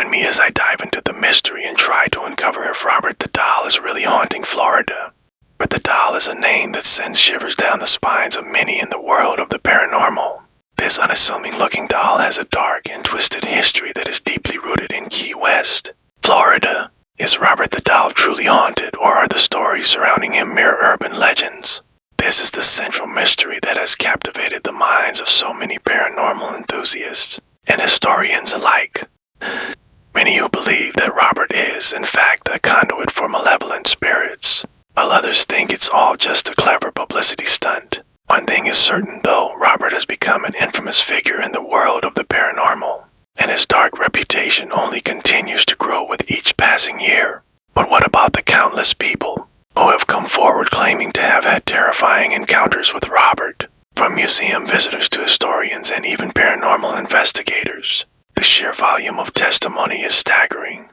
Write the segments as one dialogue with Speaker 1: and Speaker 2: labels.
Speaker 1: Join me as I dive into the mystery and try to uncover if Robert the Doll is really haunting Florida. But the doll is a name that sends shivers down the spines of many in the world of the paranormal. This unassuming-looking doll has a dark and twisted history that is deeply rooted in Key West, Florida. Is Robert the Doll truly haunted, or are the stories surrounding him mere urban legends? This is the central mystery that has captivated the minds of so many paranormal enthusiasts and historians alike. Many who believe that Robert is, in fact, a conduit for malevolent spirits, while others think it's all just a clever publicity stunt. One thing is certain, though, Robert has become an infamous figure in the world of the paranormal, and his dark reputation only continues to grow with each passing year. But what about the countless people who have come forward claiming to have had terrifying encounters with Robert? From museum visitors to historians and even paranormal investigators, the sheer volume of testimony is staggering.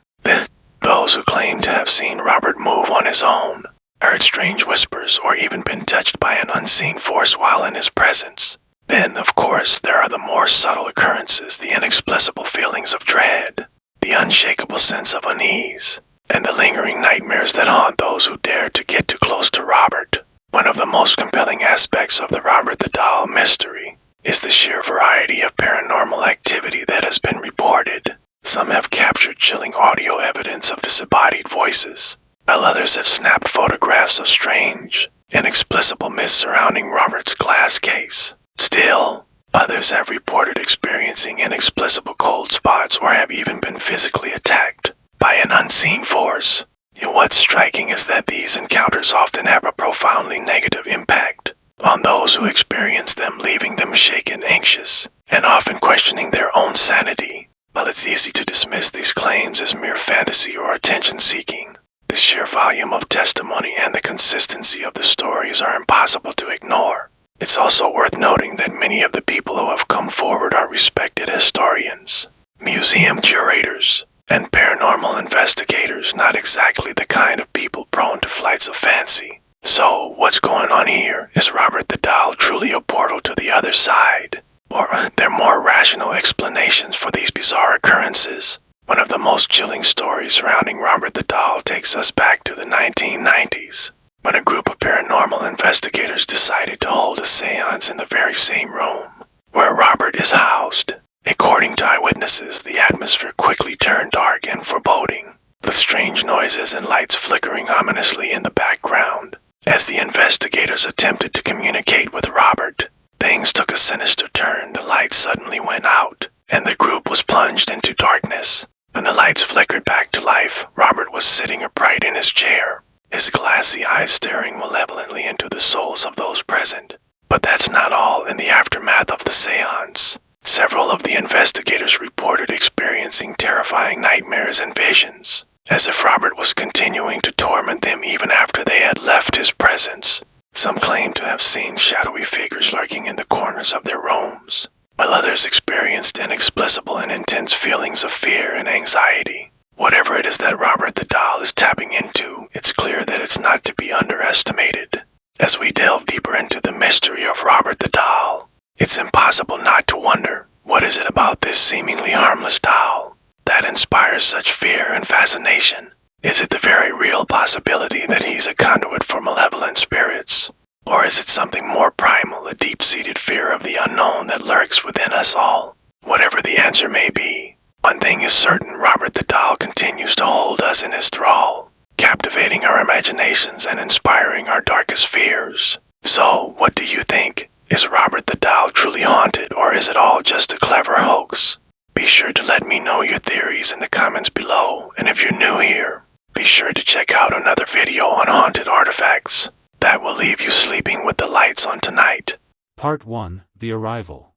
Speaker 1: Those who claim to have seen Robert move on his own, heard strange whispers, or even been touched by an unseen force while in his presence. Then, of course, there are the more subtle occurrences, the inexplicable feelings of dread, the unshakable sense of unease, and the lingering nightmares that haunt those who dare to get too close to Robert. One of the most compelling aspects of the Robert the Doll mystery is the sheer variety of paranormal activity that has been reported. Some have captured chilling audio evidence of disembodied voices, while others have snapped photographs of strange, inexplicable mists surrounding Robert's glass case. Still, others have reported experiencing inexplicable cold spots or have even been physically attacked by an unseen force. And what's striking is that these encounters often have a profoundly negative impact on those who experience them, leaving them shaken, anxious, and often questioning their own sanity. While it's easy to dismiss these claims as mere fantasy or attention-seeking, the sheer volume of testimony and the consistency of the stories are impossible to ignore. It's also worth noting that many of the people who have come forward are respected historians, museum curators, and paranormal investigators, not exactly the kind of people prone to flights of fancy. So, what's going on here? Is Robert the Doll truly a portal to the other side? Or are there more rational explanations for these bizarre occurrences? One of the most chilling stories surrounding Robert the Doll takes us back to the 1990s, when a group of paranormal investigators decided to hold a seance in the very same room where Robert is housed. According to eyewitnesses, the atmosphere quickly turned dark and foreboding, with strange noises and lights flickering ominously in the background. As the investigators attempted to communicate with Robert, things took a sinister turn. The lights suddenly went out, and the group was plunged into darkness. When the lights flickered back to life, Robert was sitting upright in his chair, his glassy eyes staring malevolently into the souls of those present. But that's not all. In the aftermath of the seance, several of the investigators reported experiencing terrifying nightmares and visions, as if Robert was continuing to torment them even after they had left his presence. Some claimed to have seen shadowy figures lurking in the corners of their rooms, while others experienced inexplicable and intense feelings of fear and anxiety. Whatever it is that Robert the Doll is tapping into, it's clear that it's not to be underestimated. As we delve deeper into the mystery of Robert the Doll, it's impossible not to wonder, what is it about this seemingly harmless doll that inspires such fear and fascination? Is it the very real possibility that he's a conduit for malevolent spirits? Or is it something more primal, a deep-seated fear of the unknown that lurks within us all? Whatever the answer may be, one thing is certain: Robert the Doll continues to hold us in his thrall, captivating our imaginations and inspiring our darkest fears. So, what do you think? Is Robert the Doll truly haunted, or is it all just a clever hoax? Be sure to let me know your theories in the comments below, and if you're new here, be sure to check out another video on haunted artifacts. That will leave you sleeping with the lights on tonight.
Speaker 2: Part 1: The Arrival.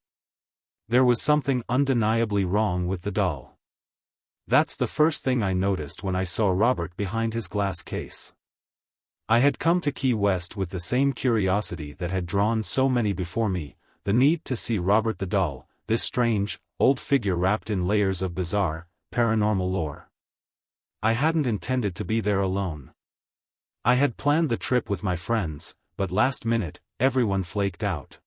Speaker 2: There was something undeniably wrong with the doll. That's the first thing I noticed when I saw Robert behind his glass case. I had come to Key West with the same curiosity that had drawn so many before me, the need to see Robert the Doll, this strange, old figure wrapped in layers of bizarre, paranormal lore. I hadn't intended to be there alone. I had planned the trip with my friends, but last minute, everyone flaked out.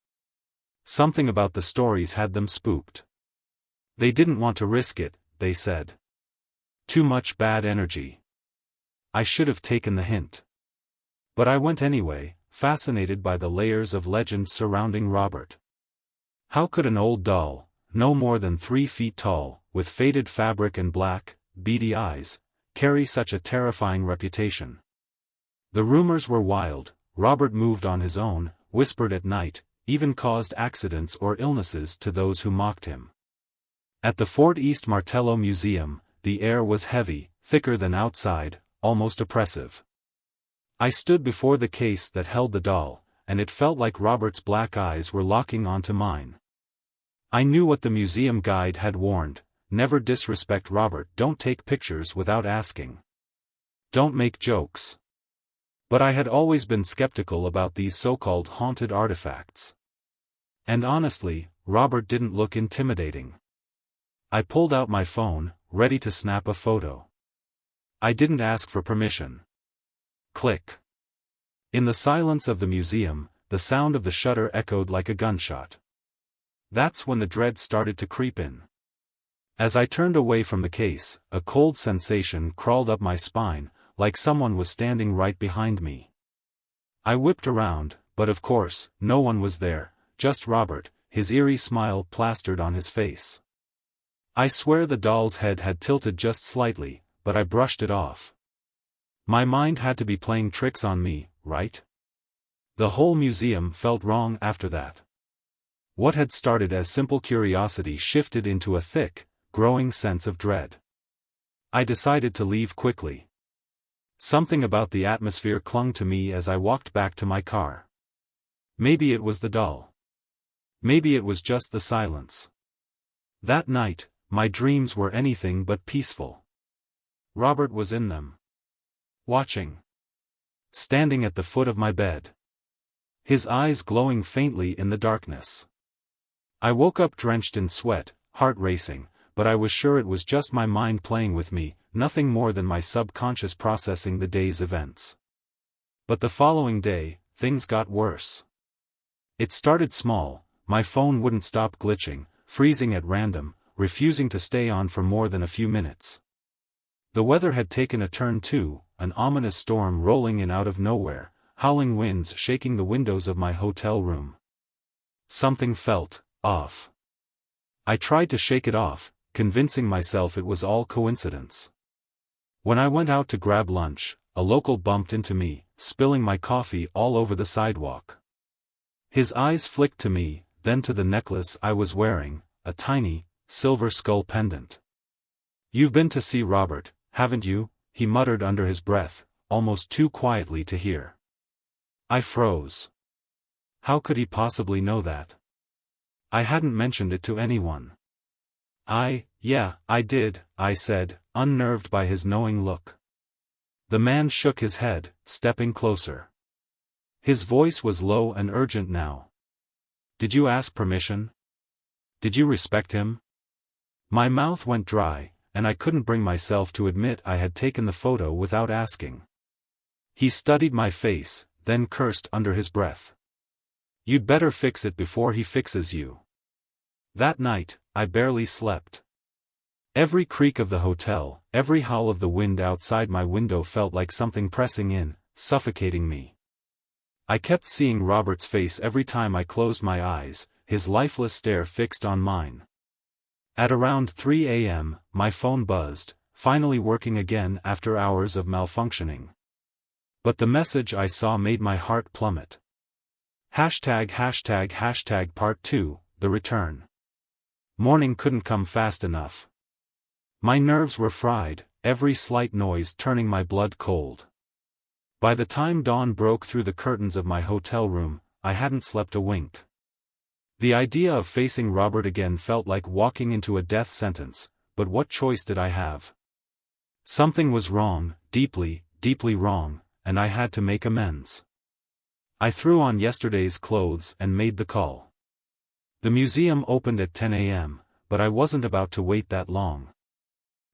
Speaker 2: Something about the stories had them spooked. They didn't want to risk it, they said. Too much bad energy. I should have taken the hint. But I went anyway, fascinated by the layers of legend surrounding Robert. How could an old doll, no more than 3 feet tall, with faded fabric and black, beady eyes, carry such a terrifying reputation? The rumors were wild. Robert moved on his own, whispered at night, even caused accidents or illnesses to those who mocked him. At the Fort East Martello Museum, the air was heavy, thicker than outside, almost oppressive. I stood before the case that held the doll, and it felt like Robert's black eyes were locking onto mine. I knew what the museum guide had warned: never disrespect Robert, don't take pictures without asking. Don't make jokes. But I had always been skeptical about these so-called haunted artifacts. And honestly, Robert didn't look intimidating. I pulled out my phone, ready to snap a photo. I didn't ask for permission. Click. In the silence of the museum, the sound of the shutter echoed like a gunshot. That's when the dread started to creep in. As I turned away from the case, a cold sensation crawled up my spine, like someone was standing right behind me. I whipped around, but of course, no one was there, just Robert, his eerie smile plastered on his face. I swear the doll's head had tilted just slightly, but I brushed it off. My mind had to be playing tricks on me, right? The whole museum felt wrong after that. What had started as simple curiosity shifted into a thick, growing sense of dread. I decided to leave quickly. Something about the atmosphere clung to me as I walked back to my car. Maybe it was the doll. Maybe it was just the silence. That night, my dreams were anything but peaceful. Robert was in them. Watching. Standing at the foot of my bed. His eyes glowing faintly in the darkness. I woke up drenched in sweat, heart racing, but I was sure it was just my mind playing with me, nothing more than my subconscious processing the day's events. But the following day, things got worse. It started small. My phone wouldn't stop glitching, freezing at random, refusing to stay on for more than a few minutes. The weather had taken a turn too, an ominous storm rolling in out of nowhere, howling winds shaking the windows of my hotel room. Something felt off. I tried to shake it off, convincing myself it was all coincidence. When I went out to grab lunch, a local bumped into me, spilling my coffee all over the sidewalk. His eyes flicked to me, then to the necklace I was wearing, a tiny, silver skull pendant. "You've been to see Robert, haven't you?" he muttered under his breath, almost too quietly to hear. I froze. How could he possibly know that? I hadn't mentioned it to anyone. Yeah, I did, I said, unnerved by his knowing look. The man shook his head, stepping closer. His voice was low and urgent now. "Did you ask permission? Did you respect him?" My mouth went dry, and I couldn't bring myself to admit I had taken the photo without asking. He studied my face, then cursed under his breath. "You'd better fix it before he fixes you." That night, I barely slept. Every creak of the hotel, every howl of the wind outside my window felt like something pressing in, suffocating me. I kept seeing Robert's face every time I closed my eyes, his lifeless stare fixed on mine. At around 3 a.m., my phone buzzed, finally working again after hours of malfunctioning. But the message I saw made my heart plummet. #### Part 2, The Return. Morning couldn't come fast enough. My nerves were fried, every slight noise turning my blood cold. By the time dawn broke through the curtains of my hotel room, I hadn't slept a wink. The idea of facing Robert again felt like walking into a death sentence, but what choice did I have? Something was wrong, deeply, deeply wrong, and I had to make amends. I threw on yesterday's clothes and made the call. The museum opened at 10 a.m., but I wasn't about to wait that long.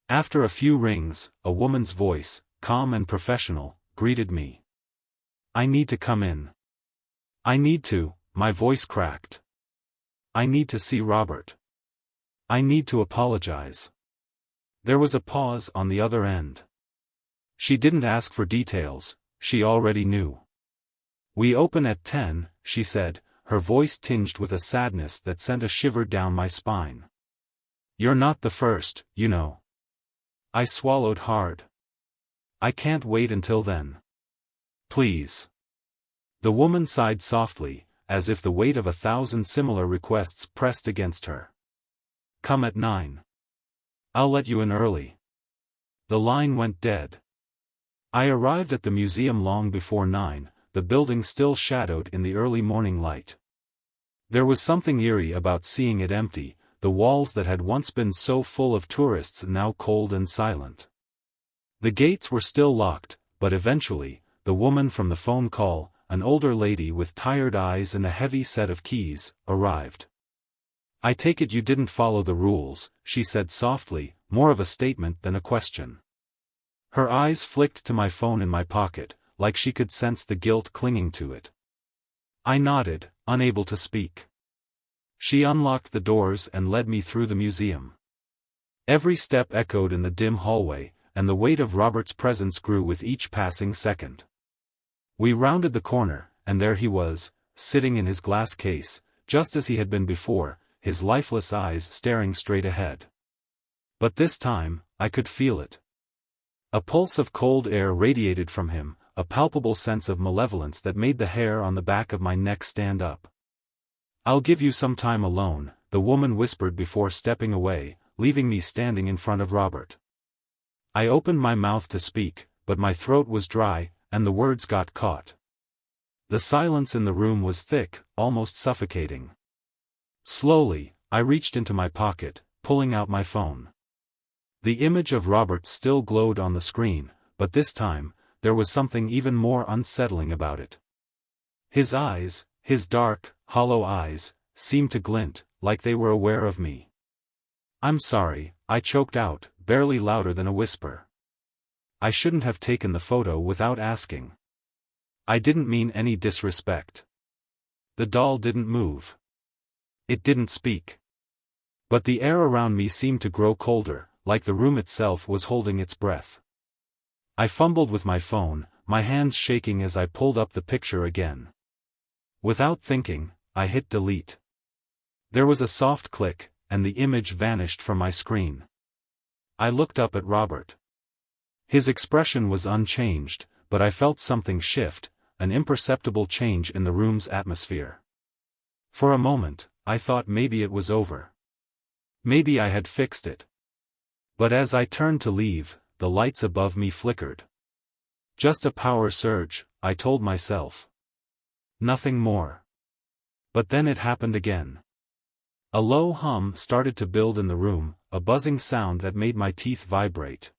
Speaker 2: After a few rings, a woman's voice, calm and professional, greeted me. "I need to come in." "I need to," my voice cracked. "I need to see Robert. I need to apologize." There was a pause on the other end. She didn't ask for details, she already knew. "We open at 10, she said, her voice tinged with a sadness that sent a shiver down my spine. "You're not the first, you know." I swallowed hard. "I can't wait until then. Please." The woman sighed softly, as if the weight of 1,000 similar requests pressed against her. "Come at 9. I'll let you in early." The line went dead. I arrived at the museum long before 9, the building still shadowed in the early morning light. There was something eerie about seeing it empty, the walls that had once been so full of tourists now cold and silent. The gates were still locked, but eventually, the woman from the phone call, an older lady with tired eyes and a heavy set of keys, arrived. "I take it you didn't follow the rules," she said softly, more of a statement than a question. Her eyes flicked to my phone in my pocket, like she could sense the guilt clinging to it. I nodded, unable to speak. She unlocked the doors and led me through the museum. Every step echoed in the dim hallway, and the weight of Robert's presence grew with each passing second. We rounded the corner, and there he was, sitting in his glass case, just as he had been before, his lifeless eyes staring straight ahead. But this time, I could feel it. A pulse of cold air radiated from him, a palpable sense of malevolence that made the hair on the back of my neck stand up. "I'll give you some time alone," the woman whispered before stepping away, leaving me standing in front of Robert. I opened my mouth to speak, but my throat was dry, and the words got caught. The silence in the room was thick, almost suffocating. Slowly, I reached into my pocket, pulling out my phone. The image of Robert still glowed on the screen, but this time, there was something even more unsettling about it. His eyes, his dark, hollow eyes, seemed to glint, like they were aware of me. "I'm sorry," I choked out, barely louder than a whisper. "I shouldn't have taken the photo without asking. I didn't mean any disrespect." The doll didn't move. It didn't speak. But the air around me seemed to grow colder, like the room itself was holding its breath. I fumbled with my phone, my hands shaking as I pulled up the picture again. Without thinking, I hit delete. There was a soft click, and the image vanished from my screen. I looked up at Robert. His expression was unchanged, but I felt something shift, an imperceptible change in the room's atmosphere. For a moment, I thought maybe it was over. Maybe I had fixed it. But as I turned to leave, the lights above me flickered. Just a power surge, I told myself. Nothing more. But then it happened again. A low hum started to build in the room, a buzzing sound that made my teeth vibrate.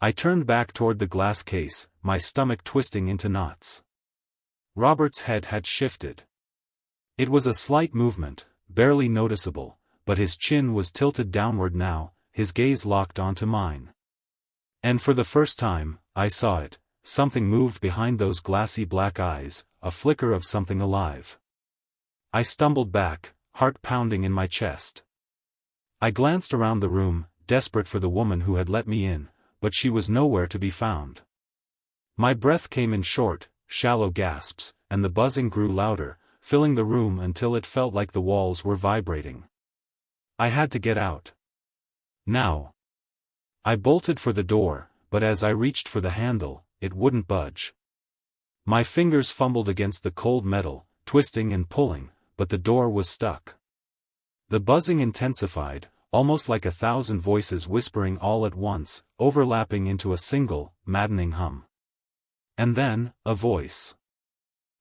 Speaker 2: I turned back toward the glass case, my stomach twisting into knots. Robert's head had shifted. It was a slight movement, barely noticeable, but his chin was tilted downward now, his gaze locked onto mine. And for the first time, I saw it, something moved behind those glassy black eyes, a flicker of something alive. I stumbled back, heart pounding in my chest. I glanced around the room, desperate for the woman who had let me in, but she was nowhere to be found. My breath came in short, shallow gasps, and the buzzing grew louder, filling the room until it felt like the walls were vibrating. I had to get out. Now. I bolted for the door, but as I reached for the handle, it wouldn't budge. My fingers fumbled against the cold metal, twisting and pulling, but the door was stuck. The buzzing intensified, almost like 1,000 voices whispering all at once, overlapping into a single, maddening hum. And then, a voice.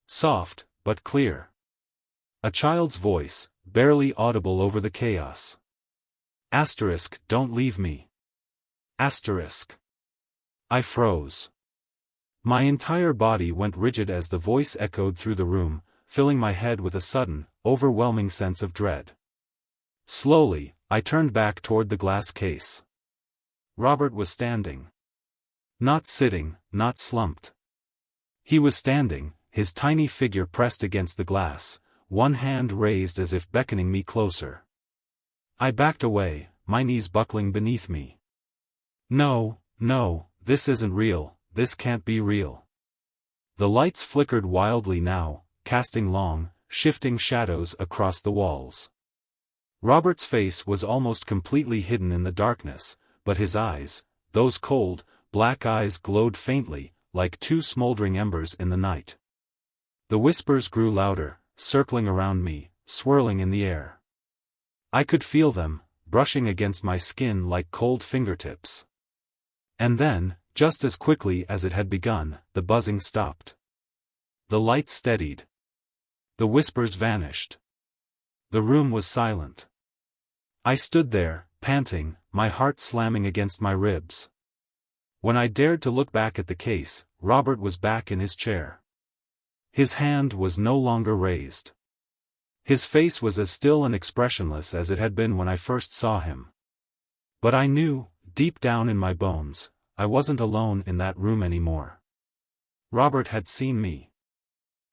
Speaker 2: Soft, but clear. A child's voice, barely audible over the chaos. Asterisk, don't leave me. Asterisk. I froze. My entire body went rigid as the voice echoed through the room, filling my head with a sudden, overwhelming sense of dread. Slowly, I turned back toward the glass case. Robert was standing. Not sitting, not slumped. He was standing, his tiny figure pressed against the glass, one hand raised as if beckoning me closer. I backed away, my knees buckling beneath me. No, no, this isn't real, this can't be real. The lights flickered wildly now, casting long, shifting shadows across the walls. Robert's face was almost completely hidden in the darkness, but his eyes, those cold, black eyes glowed faintly, like two smoldering embers in the night. The whispers grew louder, circling around me, swirling in the air. I could feel them, brushing against my skin like cold fingertips. And then, just as quickly as it had begun, the buzzing stopped. The lights steadied. The whispers vanished. The room was silent. I stood there, panting, my heart slamming against my ribs. When I dared to look back at the case, Robert was back in his chair. His hand was no longer raised. His face was as still and expressionless as it had been when I first saw him. But I knew, deep down in my bones, I wasn't alone in that room anymore. Robert had seen me.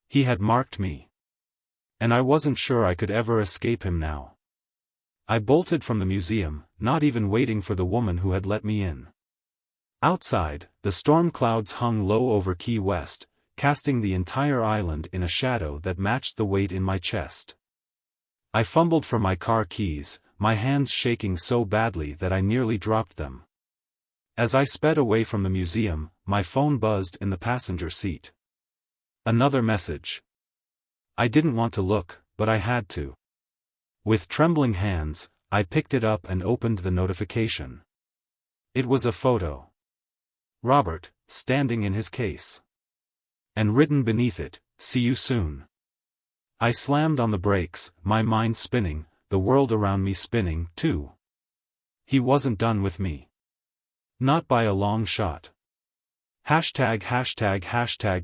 Speaker 2: He had marked me. And I wasn't sure I could ever escape him now. I bolted from the museum, not even waiting for the woman who had let me in. Outside, the storm clouds hung low over Key West, casting the entire island in a shadow that matched the weight in my chest. I fumbled for my car keys, my hands shaking so badly that I nearly dropped them. As I sped away from the museum, my phone buzzed in the passenger seat. Another message. I didn't want to look, but I had to. With trembling hands, I picked it up and opened the notification. It was a photo. Robert, standing in his case. And written beneath it, "See you soon." I slammed on the brakes, my mind spinning, the world around me spinning, too. He wasn't done with me. Not by a long shot. Hashtag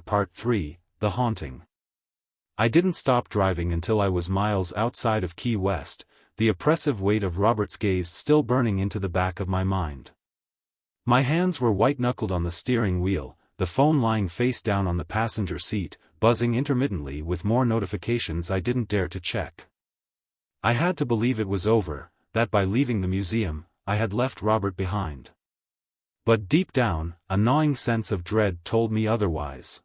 Speaker 2: Part 3, The Haunting. I didn't stop driving until I was miles outside of Key West, the oppressive weight of Robert's gaze still burning into the back of my mind. My hands were white-knuckled on the steering wheel, the phone lying face down on the passenger seat, buzzing intermittently with more notifications I didn't dare to check. I had to believe it was over, that by leaving the museum, I had left Robert behind. But deep down, a gnawing sense of dread told me otherwise.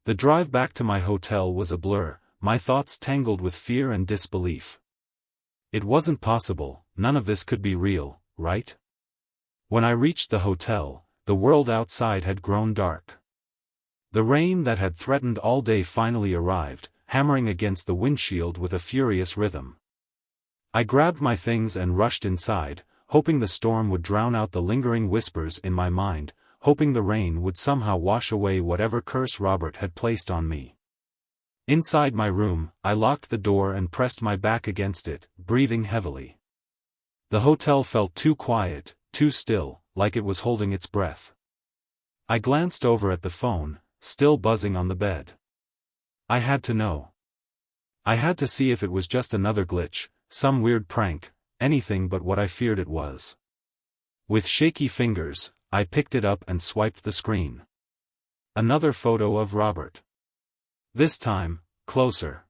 Speaker 2: The drive back to my hotel was a blur, my thoughts tangled with fear and disbelief. It wasn't possible, none of this could be real, right? When I reached the hotel, the world outside had grown dark. The rain that had threatened all day finally arrived, hammering against the windshield with a furious rhythm. I grabbed my things and rushed inside, hoping the storm would drown out the lingering whispers in my mind, hoping the rain would somehow wash away whatever curse Robert had placed on me. Inside my room, I locked the door and pressed my back against it, breathing heavily. The hotel felt too quiet, too still, like it was holding its breath. I glanced over at the phone, still buzzing on the bed. I had to know. I had to see if it was just another glitch, some weird prank, anything but what I feared it was. With shaky fingers, I picked it up and swiped the screen. Another photo of Robert. This time, closer.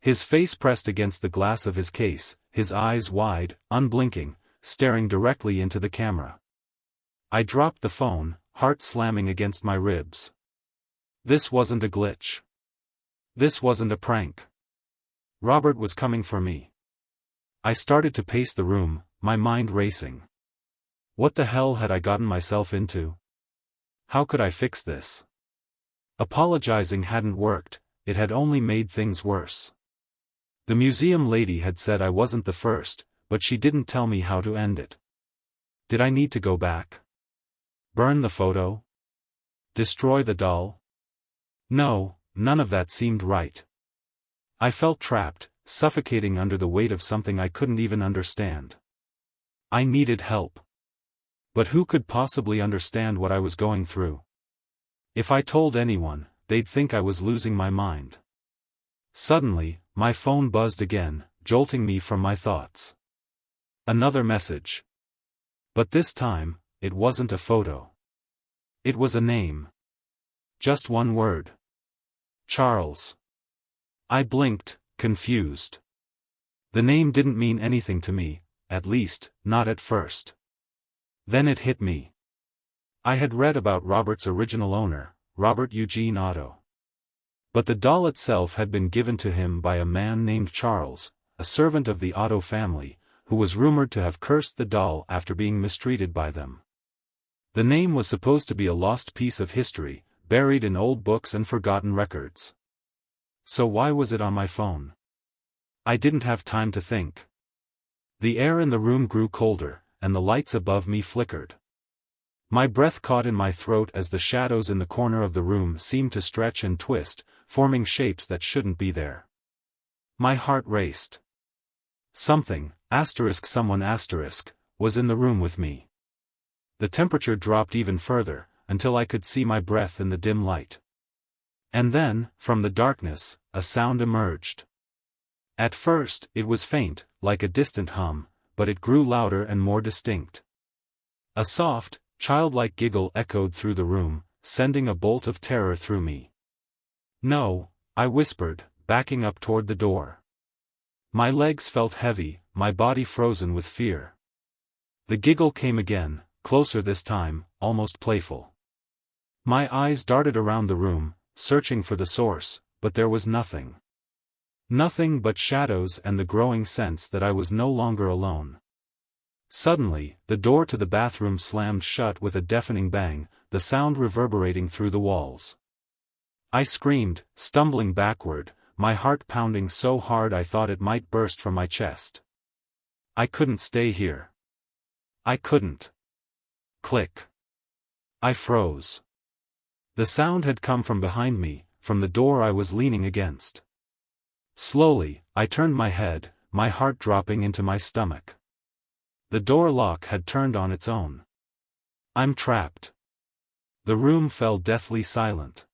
Speaker 2: His face pressed against the glass of his case, his eyes wide, unblinking, staring directly into the camera. I dropped the phone, heart slamming against my ribs. This wasn't a glitch. This wasn't a prank. Robert was coming for me. I started to pace the room, my mind racing. What the hell had I gotten myself into? How could I fix this? Apologizing hadn't worked, it had only made things worse. The museum lady had said I wasn't the first, but she didn't tell me how to end it. Did I need to go back? Burn the photo? Destroy the doll? No, none of that seemed right. I felt trapped, suffocating under the weight of something I couldn't even understand. I needed help. But who could possibly understand what I was going through? If I told anyone, they'd think I was losing my mind. Suddenly, my phone buzzed again, jolting me from my thoughts. Another message. But this time, it wasn't a photo. It was a name. Just one word. Charles. I blinked, confused. The name didn't mean anything to me, at least, not at first. Then it hit me. I had read about Robert's original owner, Robert Eugene Otto. But the doll itself had been given to him by a man named Charles, a servant of the Otto family, who was rumored to have cursed the doll after being mistreated by them. The name was supposed to be a lost piece of history, buried in old books and forgotten records. So why was it on my phone? I didn't have time to think. The air in the room grew colder, and the lights above me flickered. My breath caught in my throat as the shadows in the corner of the room seemed to stretch and twist, forming shapes that shouldn't be there. My heart raced. Someone, was in the room with me. The temperature dropped even further, until I could see my breath in the dim light. And then, from the darkness, a sound emerged. At first, it was faint, like a distant hum, but it grew louder and more distinct. A soft, childlike giggle echoed through the room, sending a bolt of terror through me. "No," I whispered, backing up toward the door. My legs felt heavy, my body frozen with fear. The giggle came again, closer this time, almost playful. My eyes darted around the room, searching for the source, but there was nothing. Nothing but shadows and the growing sense that I was no longer alone. Suddenly, the door to the bathroom slammed shut with a deafening bang, the sound reverberating through the walls. I screamed, stumbling backward, my heart pounding so hard I thought it might burst from my chest. I couldn't stay here. I couldn't. Click. I froze. The sound had come from behind me, from the door I was leaning against. Slowly, I turned my head, my heart dropping into my stomach. The door lock had turned on its own. I'm trapped. The room fell deathly silent.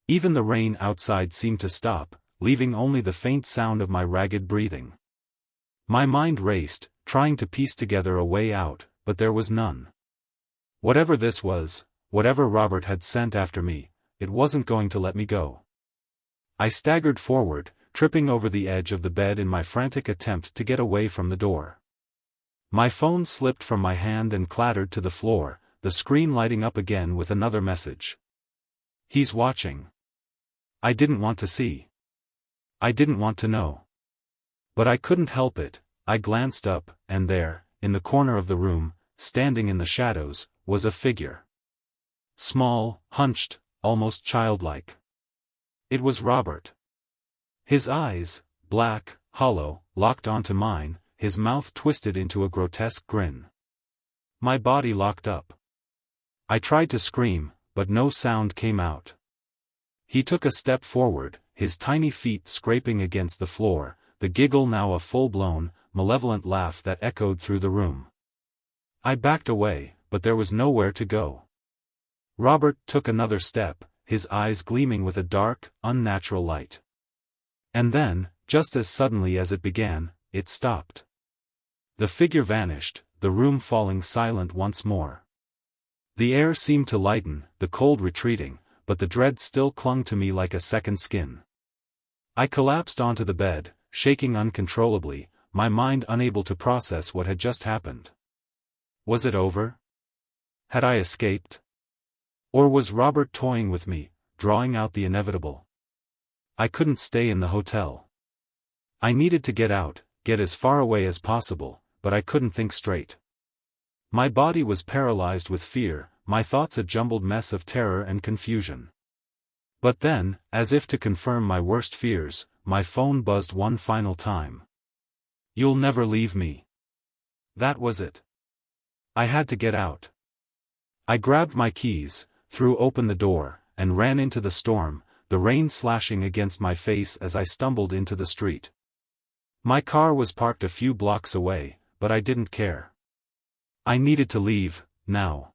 Speaker 2: Even the rain outside seemed to stop, leaving only the faint sound of my ragged breathing. My mind raced, trying to piece together a way out, but there was none. Whatever this was, whatever Robert had sent after me, it wasn't going to let me go. I staggered forward, tripping over the edge of the bed in my frantic attempt to get away from the door. My phone slipped from my hand and clattered to the floor, the screen lighting up again with another message. "He's watching." I didn't want to see. I didn't want to know. But I couldn't help it. I glanced up, and there, in the corner of the room, standing in the shadows, was a figure. Small, hunched, almost childlike. It was Robert. His eyes, black, hollow, locked onto mine, his mouth twisted into a grotesque grin. My body locked up. I tried to scream, but no sound came out. He took a step forward, his tiny feet scraping against the floor, the giggle now a full-blown, malevolent laugh that echoed through the room. I backed away, but there was nowhere to go. Robert took another step, his eyes gleaming with a dark, unnatural light. And then, just as suddenly as it began, it stopped. The figure vanished, the room falling silent once more. The air seemed to lighten, the cold retreating, but the dread still clung to me like a second skin. I collapsed onto the bed, shaking uncontrollably, my mind unable to process what had just happened. Was it over? Had I escaped? Or was Robert toying with me, drawing out the inevitable? I couldn't stay in the hotel. I needed to get out, get as far away as possible, but I couldn't think straight. My body was paralyzed with fear, my thoughts a jumbled mess of terror and confusion. But then, as if to confirm my worst fears, my phone buzzed one final time. "You'll never leave me." That was it. I had to get out. I grabbed my keys, threw open the door, and ran into the storm, the rain slashing against my face as I stumbled into the street. My car was parked a few blocks away, but I didn't care. I needed to leave, now.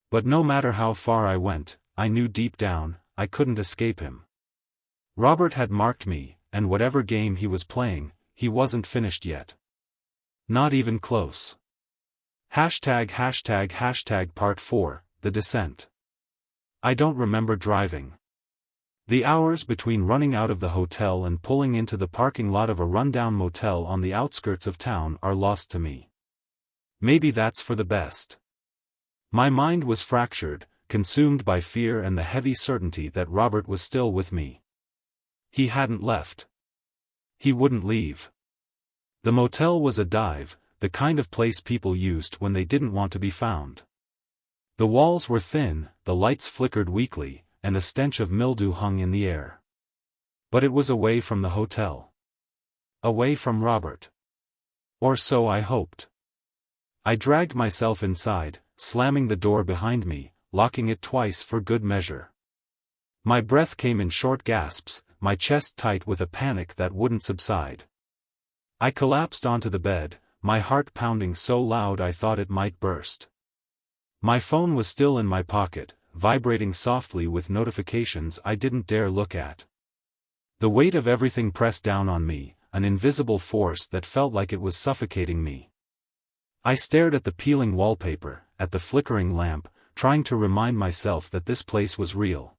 Speaker 2: But no matter how far I went, I knew deep down, I couldn't escape him. Robert had marked me, and whatever game he was playing, he wasn't finished yet. Not even close. Part 4, The Descent. I don't remember driving. The hours between running out of the hotel and pulling into the parking lot of a rundown motel on the outskirts of town are lost to me. Maybe that's for the best. My mind was fractured, consumed by fear and the heavy certainty that Robert was still with me. He hadn't left. He wouldn't leave. The motel was a dive, the kind of place people used when they didn't want to be found. The walls were thin, the lights flickered weakly, and a stench of mildew hung in the air. But it was away from the hotel. Away from Robert. Or so I hoped. I dragged myself inside, slamming the door behind me, locking it twice for good measure. My breath came in short gasps, my chest tight with a panic that wouldn't subside. I collapsed onto the bed, my heart pounding so loud I thought it might burst. My phone was still in my pocket, vibrating softly with notifications I didn't dare look at. The weight of everything pressed down on me, an invisible force that felt like it was suffocating me. I stared at the peeling wallpaper, at the flickering lamp, trying to remind myself that this place was real.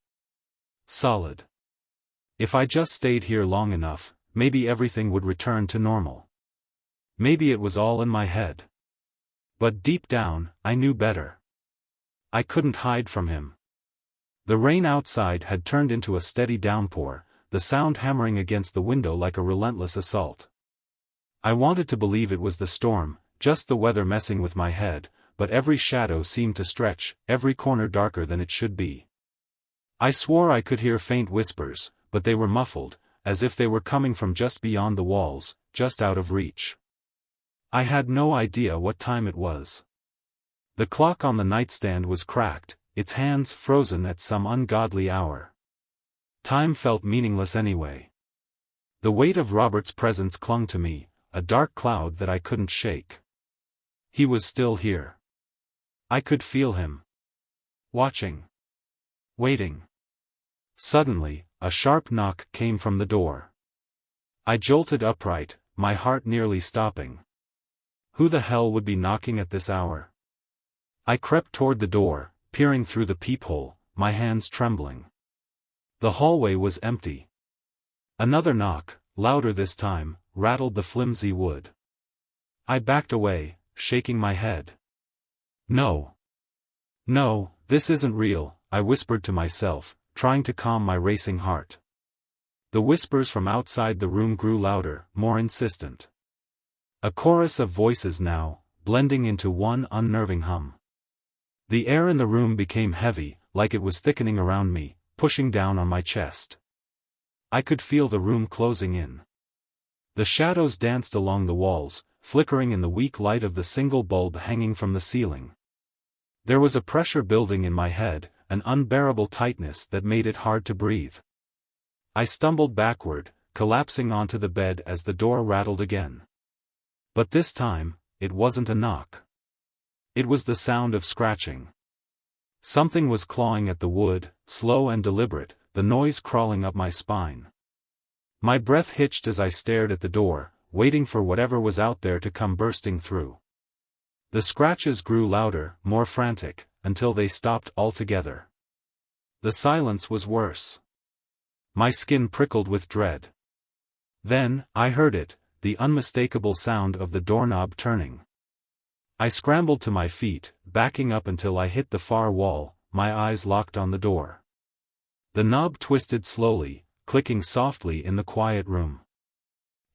Speaker 2: Solid. If I just stayed here long enough, maybe everything would return to normal. Maybe it was all in my head. But deep down, I knew better. I couldn't hide from him. The rain outside had turned into a steady downpour, the sound hammering against the window like a relentless assault. I wanted to believe it was the storm, just the weather messing with my head, but every shadow seemed to stretch, every corner darker than it should be. I swore I could hear faint whispers, but they were muffled, as if they were coming from just beyond the walls, just out of reach. I had no idea what time it was. The clock on the nightstand was cracked, its hands frozen at some ungodly hour. Time felt meaningless anyway. The weight of Robert's presence clung to me, a dark cloud that I couldn't shake. He was still here. I could feel him. Watching. Waiting. Suddenly, a sharp knock came from the door. I jolted upright, my heart nearly stopping. Who the hell would be knocking at this hour? I crept toward the door, peering through the peephole, my hands trembling. The hallway was empty. Another knock, louder this time, rattled the flimsy wood. I backed away, shaking my head. No. No, this isn't real, I whispered to myself, trying to calm my racing heart. The whispers from outside the room grew louder, more insistent. A chorus of voices now, blending into one unnerving hum. The air in the room became heavy, like it was thickening around me, pushing down on my chest. I could feel the room closing in. The shadows danced along the walls, flickering in the weak light of the single bulb hanging from the ceiling. There was a pressure building in my head, an unbearable tightness that made it hard to breathe. I stumbled backward, collapsing onto the bed as the door rattled again. But this time, it wasn't a knock. It was the sound of scratching. Something was clawing at the wood, slow and deliberate, the noise crawling up my spine. My breath hitched as I stared at the door, waiting for whatever was out there to come bursting through. The scratches grew louder, more frantic, until they stopped altogether. The silence was worse. My skin prickled with dread. Then, I heard it, the unmistakable sound of the doorknob turning. I scrambled to my feet, backing up until I hit the far wall, my eyes locked on the door. The knob twisted slowly, clicking softly in the quiet room.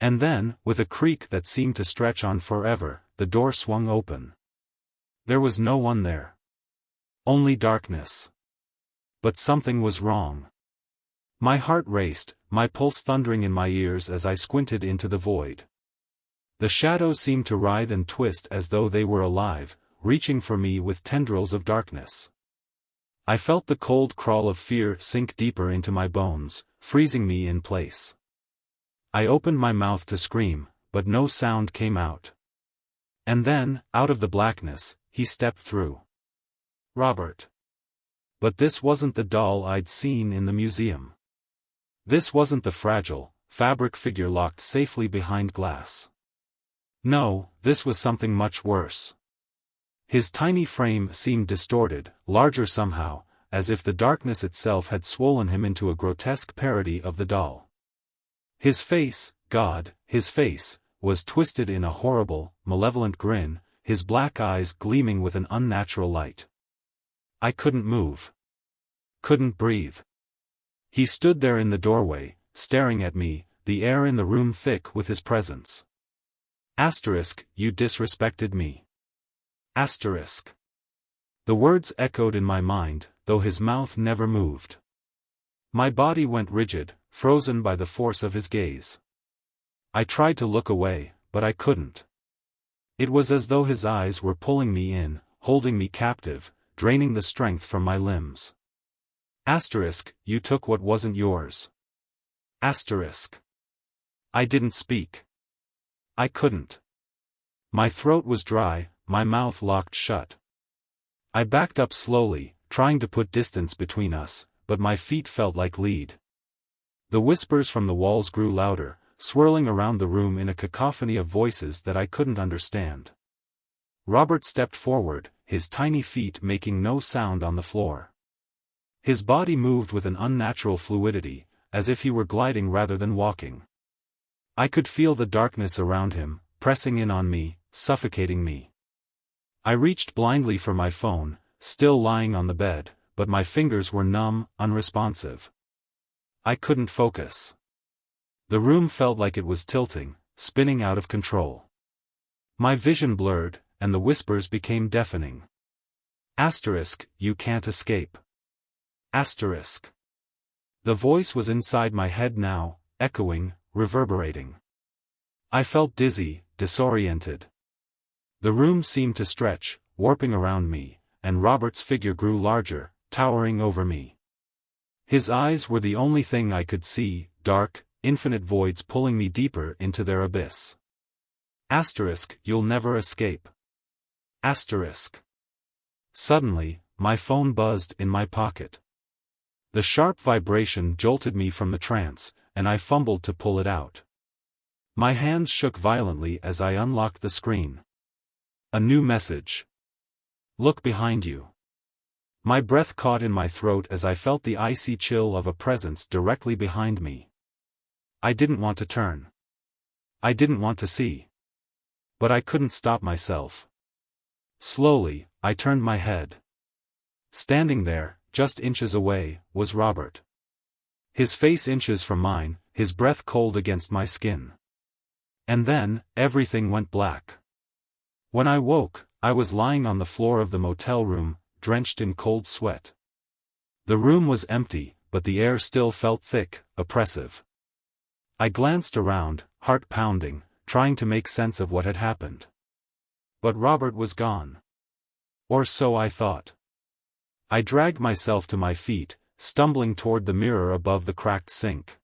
Speaker 2: And then, with a creak that seemed to stretch on forever, the door swung open. There was no one there. Only darkness. But something was wrong. My heart raced, my pulse thundering in my ears as I squinted into the void. The shadows seemed to writhe and twist as though they were alive, reaching for me with tendrils of darkness. I felt the cold crawl of fear sink deeper into my bones, freezing me in place. I opened my mouth to scream, but no sound came out. And then, out of the blackness, he stepped through. Robert. But this wasn't the doll I'd seen in the museum. This wasn't the fragile, fabric figure locked safely behind glass. No, this was something much worse. His tiny frame seemed distorted, larger somehow, as if the darkness itself had swollen him into a grotesque parody of the doll. His face, God, his face, was twisted in a horrible, malevolent grin, his black eyes gleaming with an unnatural light. I couldn't move. Couldn't breathe. He stood there in the doorway, staring at me, the air in the room thick with his presence. Asterisk, you disrespected me. Asterisk. The words echoed in my mind, though his mouth never moved. My body went rigid, frozen by the force of his gaze. I tried to look away, but I couldn't. It was as though his eyes were pulling me in, holding me captive, draining the strength from my limbs. Asterisk, you took what wasn't yours. Asterisk. I didn't speak. I couldn't. My throat was dry, my mouth locked shut. I backed up slowly, trying to put distance between us, but my feet felt like lead. The whispers from the walls grew louder, swirling around the room in a cacophony of voices that I couldn't understand. Robert stepped forward, his tiny feet making no sound on the floor. His body moved with an unnatural fluidity, as if he were gliding rather than walking. I could feel the darkness around him, pressing in on me, suffocating me. I reached blindly for my phone, still lying on the bed, but my fingers were numb, unresponsive. I couldn't focus. The room felt like it was tilting, spinning out of control. My vision blurred, and the whispers became deafening. Asterisk, you can't escape. Asterisk. The voice was inside my head now, echoing, reverberating. I felt dizzy, disoriented. The room seemed to stretch, warping around me, and Robert's figure grew larger, towering over me. His eyes were the only thing I could see, dark, infinite voids pulling me deeper into their abyss. Asterisk, you'll never escape. Asterisk. Suddenly, my phone buzzed in my pocket. The sharp vibration jolted me from the trance, and I fumbled to pull it out. My hands shook violently as I unlocked the screen. A new message. Look behind you. My breath caught in my throat as I felt the icy chill of a presence directly behind me. I didn't want to turn. I didn't want to see. But I couldn't stop myself. Slowly, I turned my head. Standing there, just inches away, was Robert. His face inches from mine, his breath cold against my skin. And then, everything went black. When I woke, I was lying on the floor of the motel room, drenched in cold sweat. The room was empty, but the air still felt thick, oppressive. I glanced around, heart pounding, trying to make sense of what had happened. But Robert was gone. Or so I thought. I dragged myself to my feet, stumbling toward the mirror above the cracked sink.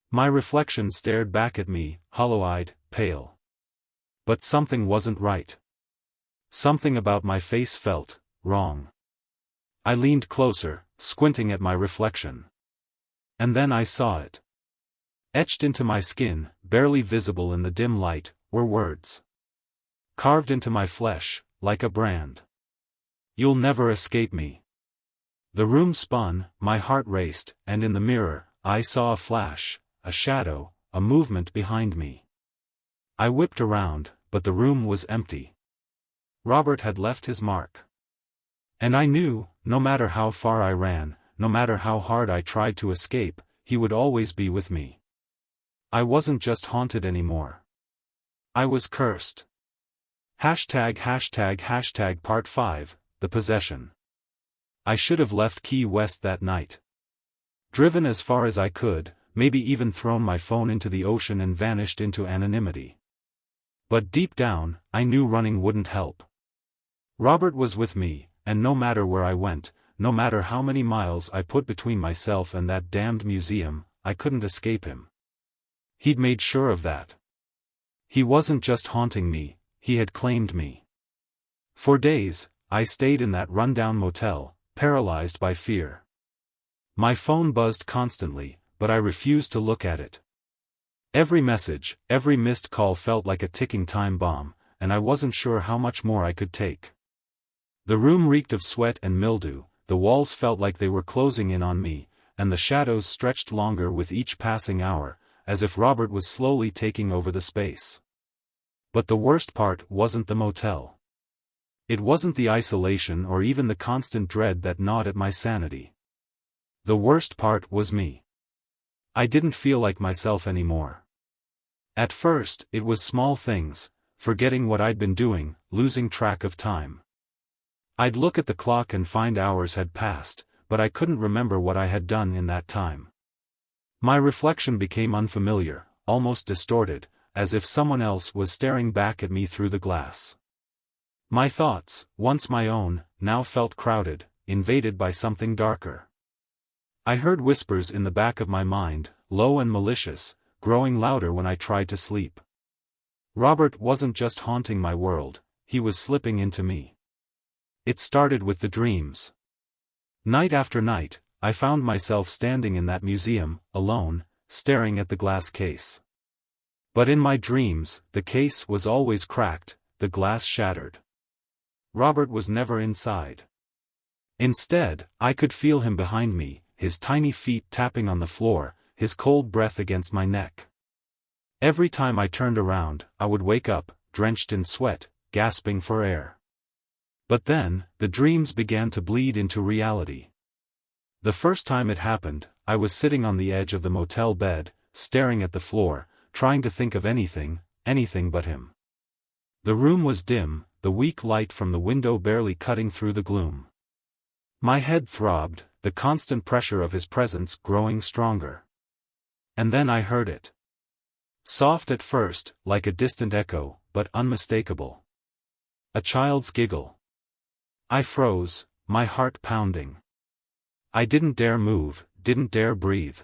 Speaker 2: My reflection stared back at me, hollow-eyed, pale. But something wasn't right. Something about my face felt wrong. I leaned closer, squinting at my reflection. And then I saw it. Etched into my skin, barely visible in the dim light, were words. Carved into my flesh, like a brand. You'll never escape me. The room spun, my heart raced, and in the mirror, I saw a flash, a shadow, a movement behind me. I whipped around, but the room was empty. Robert had left his mark. And I knew, no matter how far I ran, no matter how hard I tried to escape, he would always be with me. I wasn't just haunted anymore. I was cursed. Hashtag Part 5, The Possession. I should have left Key West that night. Driven as far as I could, maybe even thrown my phone into the ocean and vanished into anonymity. But deep down, I knew running wouldn't help. Robert was with me, and no matter where I went, no matter how many miles I put between myself and that damned museum, I couldn't escape him. He'd made sure of that. He wasn't just haunting me, he had claimed me. For days, I stayed in that rundown motel, paralyzed by fear. My phone buzzed constantly, but I refused to look at it. Every message, every missed call felt like a ticking time bomb, and I wasn't sure how much more I could take. The room reeked of sweat and mildew, the walls felt like they were closing in on me, and the shadows stretched longer with each passing hour, as if Robert was slowly taking over the space. But the worst part wasn't the motel. It wasn't the isolation or even the constant dread that gnawed at my sanity. The worst part was me. I didn't feel like myself anymore. At first, it was small things, forgetting what I'd been doing, losing track of time. I'd look at the clock and find hours had passed, but I couldn't remember what I had done in that time. My reflection became unfamiliar, almost distorted, as if someone else was staring back at me through the glass. My thoughts, once my own, now felt crowded, invaded by something darker. I heard whispers in the back of my mind, low and malicious, growing louder when I tried to sleep. Robert wasn't just haunting my world, he was slipping into me. It started with the dreams. Night after night, I found myself standing in that museum, alone, staring at the glass case. But in my dreams, the case was always cracked, the glass shattered. Robert was never inside. Instead, I could feel him behind me, his tiny feet tapping on the floor, his cold breath against my neck. Every time I turned around, I would wake up, drenched in sweat, gasping for air. But then, the dreams began to bleed into reality. The first time it happened, I was sitting on the edge of the motel bed, staring at the floor, trying to think of anything but him. The room was dim, the weak light from the window barely cutting through the gloom. My head throbbed, the constant pressure of his presence growing stronger. And then I heard it. Soft at first, like a distant echo, but unmistakable. A child's giggle. I froze, my heart pounding. I didn't dare move, didn't dare breathe.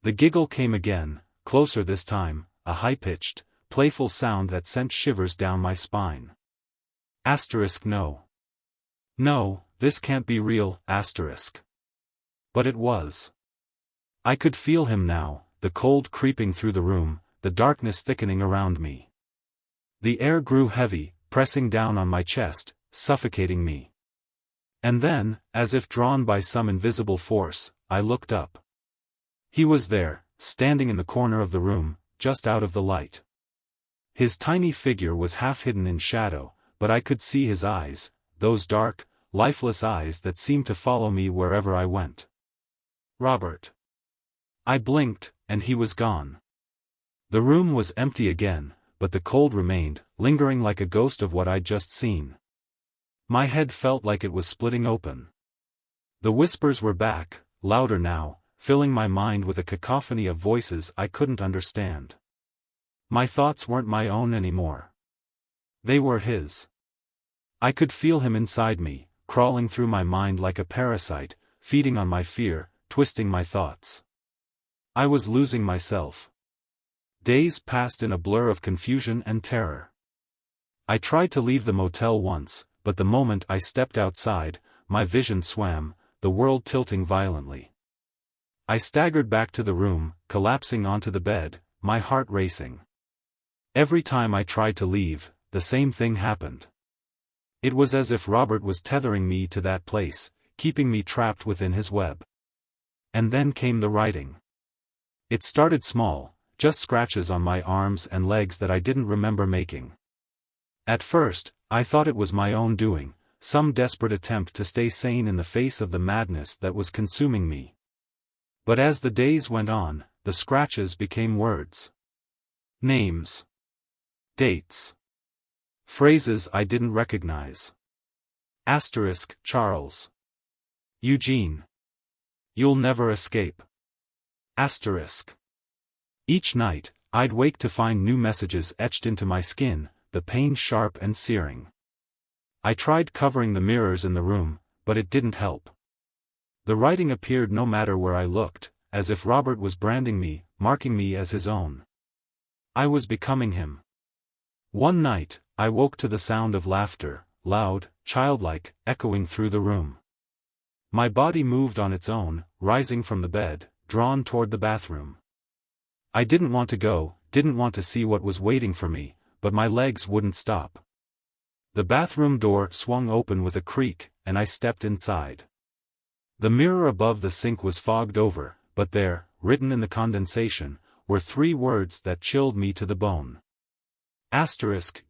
Speaker 2: The giggle came again, closer this time, a high-pitched, playful sound that sent shivers down my spine. No. No, this can't be real, But it was. I could feel him now, the cold creeping through the room, the darkness thickening around me. The air grew heavy, pressing down on my chest, suffocating me. And then, as if drawn by some invisible force, I looked up. He was there, standing in the corner of the room, just out of the light. His tiny figure was half hidden in shadow, but I could see his eyes, those dark, lifeless eyes that seemed to follow me wherever I went. Robert. I blinked, and he was gone. The room was empty again, but the cold remained, lingering like a ghost of what I'd just seen. My head felt like it was splitting open. The whispers were back, louder now, filling my mind with a cacophony of voices I couldn't understand. My thoughts weren't my own anymore. They were his. I could feel him inside me, crawling through my mind like a parasite, feeding on my fear, twisting my thoughts. I was losing myself. Days passed in a blur of confusion and terror. I tried to leave the motel once, but the moment I stepped outside, my vision swam, the world tilting violently. I staggered back to the room, collapsing onto the bed, my heart racing. Every time I tried to leave, the same thing happened. It was as if Robert was tethering me to that place, keeping me trapped within his web. And then came the writing. It started small, just scratches on my arms and legs that I didn't remember making. At first, I thought it was my own doing, some desperate attempt to stay sane in the face of the madness that was consuming me. But as the days went on, the scratches became words. Names. Dates. Phrases I didn't recognize. Charles. Eugene. You'll never escape. Each night, I'd wake to find new messages etched into my skin, the pain sharp and searing. I tried covering the mirrors in the room, but it didn't help. The writing appeared no matter where I looked, as if Robert was branding me, marking me as his own. I was becoming him. One night, I woke to the sound of laughter, loud, childlike, echoing through the room. My body moved on its own, rising from the bed, drawn toward the bathroom. I didn't want to go, didn't want to see what was waiting for me, but my legs wouldn't stop. The bathroom door swung open with a creak, and I stepped inside. The mirror above the sink was fogged over, but there, written in the condensation, were 3 words that chilled me to the bone.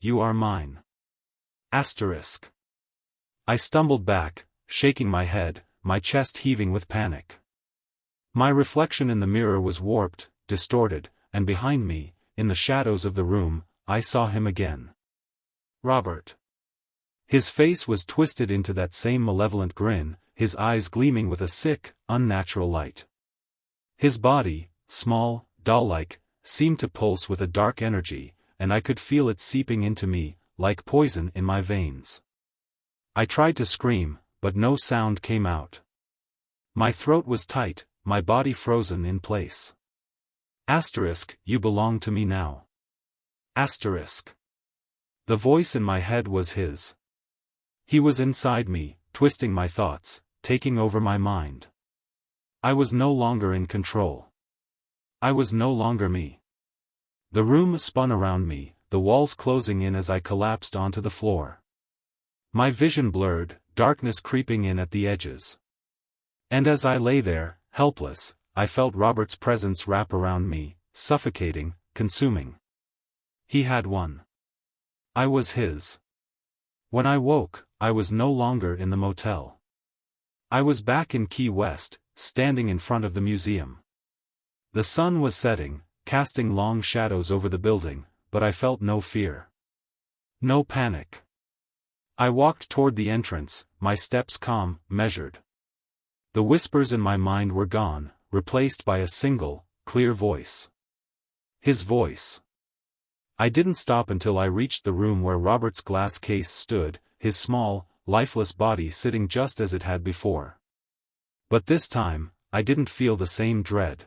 Speaker 2: You are mine. I stumbled back, shaking my head, my chest heaving with panic. My reflection in the mirror was warped, distorted, and behind me, in the shadows of the room, I saw him again. Robert. His face was twisted into that same malevolent grin, his eyes gleaming with a sick, unnatural light. His body, small, doll-like, seemed to pulse with a dark energy, and I could feel it seeping into me, like poison in my veins. I tried to scream, but no sound came out. My throat was tight, my body frozen in place. Asterisk, you belong to me now. Asterisk. The voice in my head was his. He was inside me, twisting my thoughts, taking over my mind. I was no longer in control. I was no longer me. The room spun around me, the walls closing in as I collapsed onto the floor. My vision blurred, darkness creeping in at the edges. And as I lay there, helpless, I felt Robert's presence wrap around me, suffocating, consuming. He had won. I was his. When I woke, I was no longer in the motel. I was back in Key West, standing in front of the museum. The sun was setting, casting long shadows over the building, but I felt no fear. No panic. I walked toward the entrance, my steps calm, measured. The whispers in my mind were gone, replaced by a single, clear voice. His voice. I didn't stop until I reached the room where Robert's glass case stood, his small, lifeless body sitting just as it had before. But this time, I didn't feel the same dread.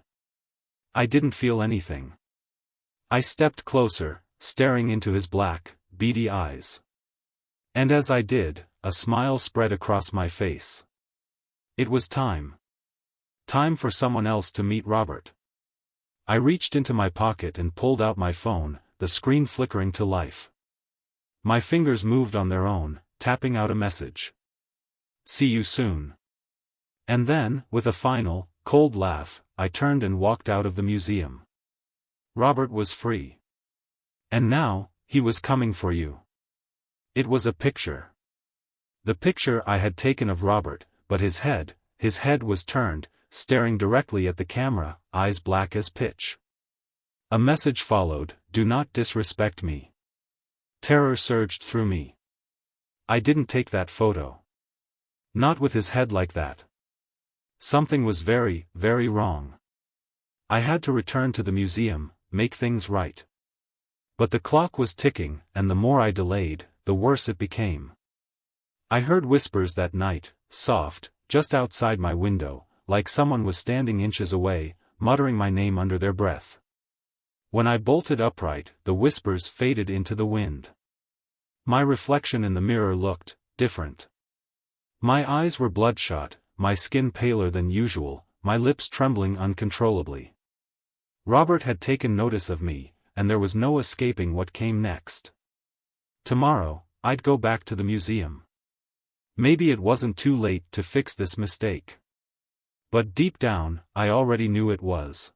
Speaker 2: I didn't feel anything. I stepped closer, staring into his black, beady eyes. And as I did, a smile spread across my face. It was time. Time for someone else to meet Robert. I reached into my pocket and pulled out my phone, the screen flickering to life. My fingers moved on their own, tapping out a message. See you soon. And then, with a final, cold laugh, I turned and walked out of the museum. Robert was free. And now, he was coming for you. It was a picture. The picture I had taken of Robert, but his head was turned, staring directly at the camera, eyes black as pitch. A message followed, do not disrespect me. Terror surged through me. I didn't take that photo. Not with his head like that. Something was very, very wrong. I had to return to the museum, make things right. But the clock was ticking, and the more I delayed, the worse it became. I heard whispers that night, soft, just outside my window, like someone was standing inches away, muttering my name under their breath. When I bolted upright, the whispers faded into the wind. My reflection in the mirror looked different. My eyes were bloodshot, my skin paler than usual, my lips trembling uncontrollably. Robert had taken notice of me, and there was no escaping what came next. Tomorrow, I'd go back to the museum. Maybe it wasn't too late to fix this mistake. But deep down, I already knew it was.